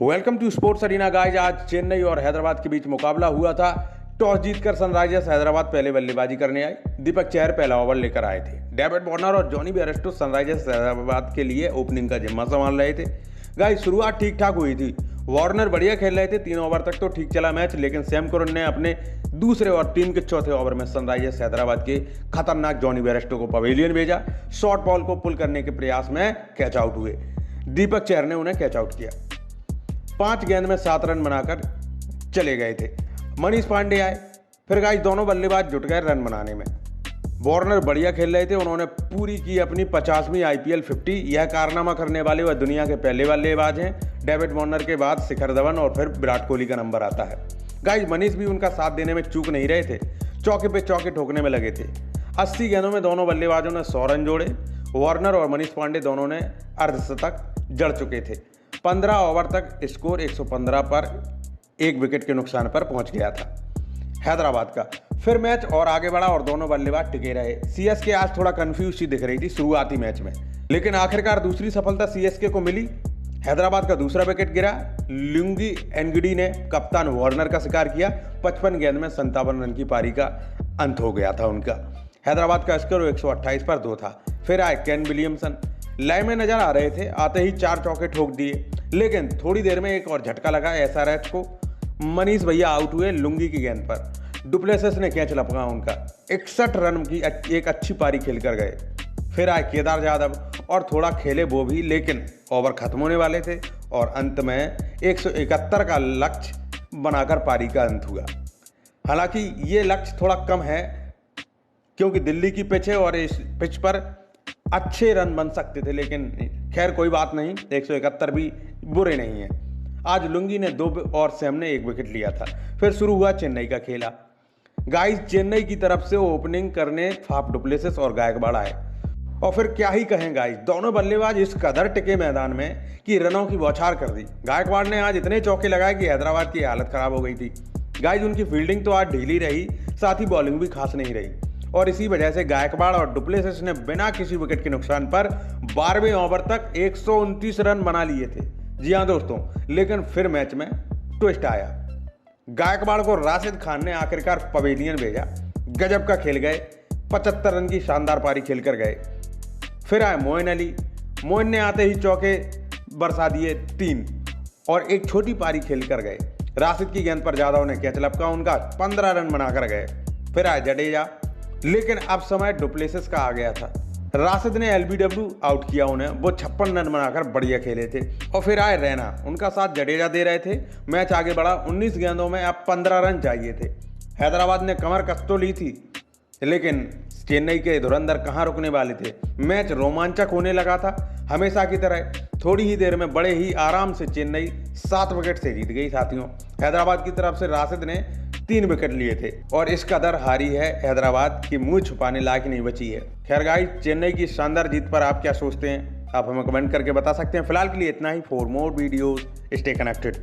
Welcome to sports arena guys. आज चेन्नई और हैदराबाद के बीच मुकाबला हुआ था। टॉस जीतकर सनराइजर्स हैदराबाद पहले बल्लेबाजी करने आई। दीपक चहर पहला ओवर लेकर आए थे। डेविड वार्नर और जॉनी बेयरस्टो सनराइजर्स हैदराबाद के लिए ओपनिंग का जिम्मा संभाल रहे थे। गाइज शुरुआत ठीक ठाक हुई थी। वार्नर बढ़िया खेल रहे थे। 3 ओवर तक तो ठीक चला मैच, लेकिन सैम करन ने अपने दूसरे और टीम के चौथे ओवर में सनराइजर्स हैदराबाद के खतरनाक जॉनी बेयरस्टो को पवेलियन भेजा। शॉर्ट बॉल को पुल करने के प्रयास में कैच आउट हुए। दीपक चहर ने उन्हें कैच आउट किया। 5 गेंद में 7 रन बनाकर चले गए थे। मनीष पांडे आए, फिर गाइस दोनों बल्लेबाज जुट गए रन बनाने में। वार्नर बढ़िया खेल रहे थे। उन्होंने पूरी की अपनी 50वीं IPL 50। यह कारनामा करने वाले वह दुनिया के पहले बल्लेबाज हैं। डेविड वार्नर के बाद शिखर धवन और फिर विराट कोहली का नंबर आता है। गाइस मनीष भी उनका साथ देने में चूक नहीं रहे थे। चौके पे चौके ठोकने में लगे थे। 80 गेंदों में दोनों बल्लेबाजों ने 100 रन जोड़े। वार्नर और मनीष पांडे दोनों ने अर्धशतक जड़ चुके थे। 15 ओवर तक स्कोर 115 पर 1 विकेट के नुकसान पर पहुंच गया था हैदराबाद का। फिर मैच और आगे बढ़ा और दोनों बल्लेबाज टिके रहे। CSK आज थोड़ा कंफ्यूज सी दिख रही थी शुरुआती मैच में, लेकिन आखिरकार दूसरी सफलता CSK को मिली। हैदराबाद का दूसरा विकेट गिरा। लुंगी एनगिडी ने कप्तान वार्नर का शिकार किया। 55 गेंद में 57 रन की पारी का अंत हो गया था उनका। हैदराबाद का स्कोर 128 पर 2 था। फिर आए केन विलियमसन, लय में नजर आ रहे थे। आते ही 4 चौके ठोक दिए, लेकिन थोड़ी देर में एक और झटका लगा SRH को। मनीष भैया आउट हुए लुंगी की गेंद पर। डुप्लेसिस ने कैच लपका उनका। 61 रन की एक अच्छी पारी खेलकर गए। फिर आए केदार जाधव और थोड़ा खेले वो भी, लेकिन ओवर खत्म होने वाले थे और अंत में 171 का लक्ष्य बनाकर पारी का अंत हुआ। हालांकि ये लक्ष्य थोड़ा कम है, क्योंकि दिल्ली की पिच है और इस पिच पर अच्छे रन बन सकते थे, लेकिन खैर कोई बात नहीं। 171 भी बुरे नहीं है। आज लुंगी ने 2 और सैम ने 1 विकेट लिया था। फिर शुरू हुआ चेन्नई का खेला। गाइस चेन्नई की तरफ से ओपनिंग करने फाफ डुप्लेसिस और गायकवाड़ आए, और फिर क्या ही कहें गाइस, दोनों बल्लेबाज इस कदर टिके मैदान में कि रनों की बौछार कर दी। गायकवाड़ ने आज इतने चौके लगाए कि हैदराबाद की हालत खराब हो गई थी। गाइस उनकी फील्डिंग तो आज ढीली रही, साथ ही बॉलिंग भी खास नहीं रही, और इसी वजह से गायकवाड़ और डुप्लेसिस ने बिना किसी विकेट के नुकसान पर 12वें ओवर तक 129 रन बना लिए थे। जी हाँ दोस्तों, लेकिन फिर मैच में ट्विस्ट आया। गायकवाड़ को राशिद खान ने आखिरकार पवेलियन भेजा। गजब का खेल गए। 75 रन की शानदार पारी खेलकर गए। फिर आए मोइन अली। मोइन ने आते ही चौके बरसा दिए 3 और एक छोटी पारी खेलकर गए। राशिद की गेंद पर जाधव ने कैच लपका उनका। 15 रन बनाकर गए। फिर आए जडेजा, लेकिन अब समय डुप्लेसिस का आ गया था। राशिद ने LBW आउट किया उन्हें। वो 56 रन बनाकर बढ़िया खेले थे। और फिर आए रैना, उनका साथ जडेजा दे रहे थे। मैच आगे बढ़ा। 19 गेंदों में अब 15 रन चाहिए थे। हैदराबाद ने कमर कस तो ली थी, लेकिन चेन्नई के धुरंधर कहाँ रुकने वाले थे। मैच रोमांचक होने लगा था हमेशा की तरह। थोड़ी ही देर में बड़े ही आराम से चेन्नई 7 विकेट से जीत गई साथियों। हैदराबाद की तरफ से राशिद ने 3 विकेट लिए थे, और इस कदर हारी है हैदराबाद की मुंह छुपाने लायक नहीं बची है। खैर गाइस, चेन्नई की शानदार जीत पर आप क्या सोचते हैं, आप हमें कमेंट करके बता सकते हैं। फिलहाल के लिए इतना ही। For more videos stay connected.